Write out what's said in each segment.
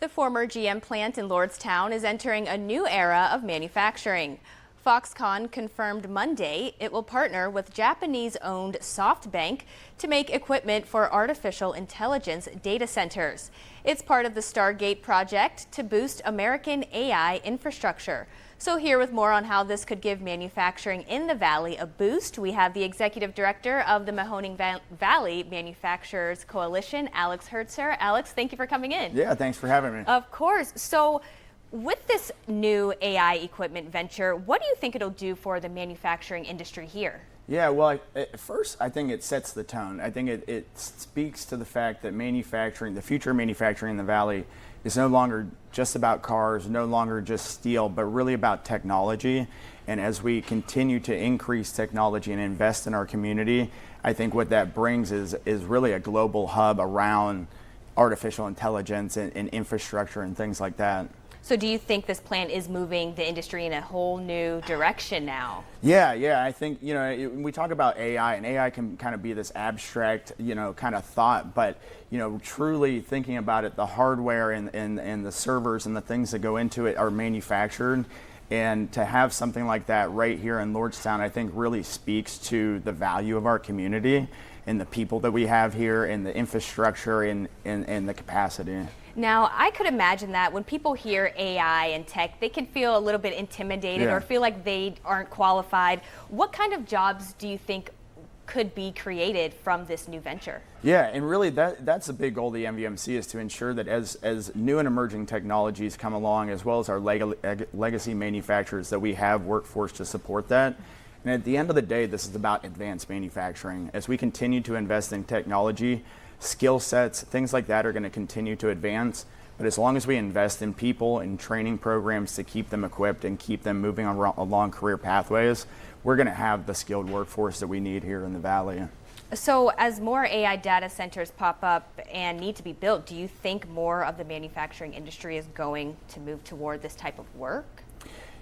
The former GM plant in Lordstown is entering a new era of manufacturing. Foxconn confirmed Monday it will partner with Japanese-owned Softbank to make equipment for artificial intelligence data centers. It's part of the Stargate project to boost American AI infrastructure. So here with more on how this could give manufacturing in the Valley a boost, we have the Executive Director of the Mahoning Valley Manufacturers Coalition, Alex Hertzer. Alex, thank you for coming in. Yeah, thanks for having me. Of course. So with this new AI equipment venture, what do you think it'll do for the manufacturing industry here? Yeah, well, at first, I think it sets the tone. I think it speaks to the fact that manufacturing, the future of manufacturing in the Valley, is no longer just about cars, no longer just steel, but really about technology. And as we continue to increase technology and invest in our community, I think what that brings is really a global hub around artificial intelligence and infrastructure and things like that. So do you think this plant is moving the industry in a whole new direction now? Yeah, I think, we talk about AI, and AI can kind of be this abstract, kind of thought, but, truly thinking about it, the hardware and the servers and the things that go into it are manufactured. And to have something like that right here in Lordstown, I think really speaks to the value of our community and the people that we have here and the infrastructure and the capacity. Now, I could imagine that when people hear AI and tech, they can feel a little bit intimidated or feel like they aren't qualified. What kind of jobs do you think could be created from this new venture? Yeah, and really that's a big goal of the MVMC, is to ensure that as new and emerging technologies come along, as well as our legacy manufacturers, that we have workforce to support that. And at the end of the day, this is about advanced manufacturing. As we continue to invest in technology, skill sets, things like that are going to continue to advance. But as long as we invest in people and training programs to keep them equipped and keep them moving along career pathways, we're going to have the skilled workforce that we need here in the Valley. So as more AI data centers pop up and need to be built, do you think more of the manufacturing industry is going to move toward this type of work?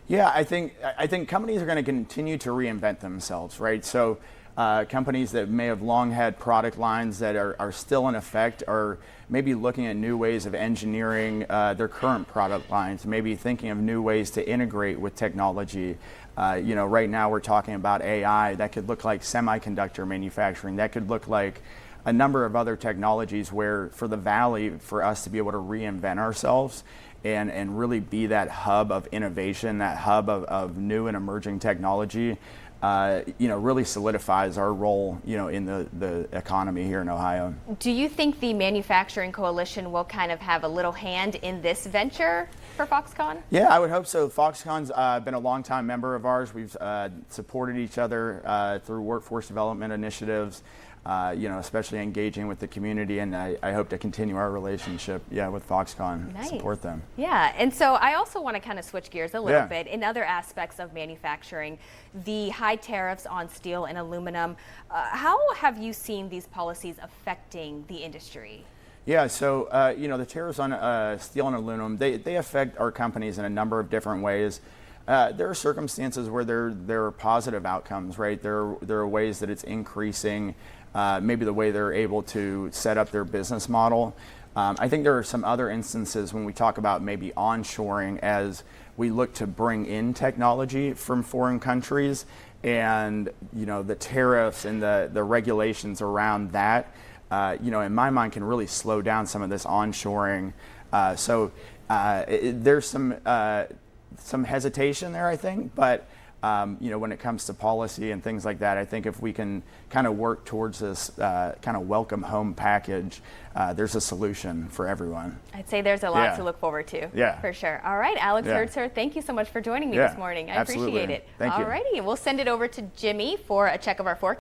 Yeah, I think companies are going to continue to reinvent themselves, right? So companies that may have long had product lines that are still in effect are maybe looking at new ways of engineering their current product lines, maybe thinking of new ways to integrate with technology. Right now we're talking about AI. That could look like semiconductor manufacturing. That could look like a number of other technologies where for the Valley, for us to be able to reinvent ourselves and really be that hub of innovation, that hub of new and emerging technology, really solidifies our role, in the economy here in Ohio. Do you think the Manufacturing Coalition will kind of have a little hand in this venture for Foxconn? Yeah, I would hope so. Foxconn's been a longtime member of ours. We've supported each other through workforce development initiatives, especially engaging with the community, and I hope to continue our relationship, with Foxconn. Nice. Support them. Yeah, and so I also want to kind of switch gears a little bit. In other aspects of manufacturing, the high tariffs on steel and aluminum, how have you seen these policies affecting the industry? Yeah, so the tariffs on steel and aluminum, they affect our companies in a number of different ways. There are circumstances where there are positive outcomes, right? There are ways that it's increasing maybe the way they're able to set up their business model. I think there are some other instances when we talk about maybe onshoring as we look to bring in technology from foreign countries, and the tariffs and the regulations around that, in my mind, can really slow down some of this onshoring. There's some hesitation there, I think, but when it comes to policy and things like that, I think if we can kind of work towards this kind of welcome home package, there's a solution for everyone. I'd say there's a lot to look forward to. Yeah. For sure. All right, Alex Hertzer, thank you so much for joining me this morning. I appreciate it. Thank you. All righty, we'll send it over to Jimmy for a check of our forecast.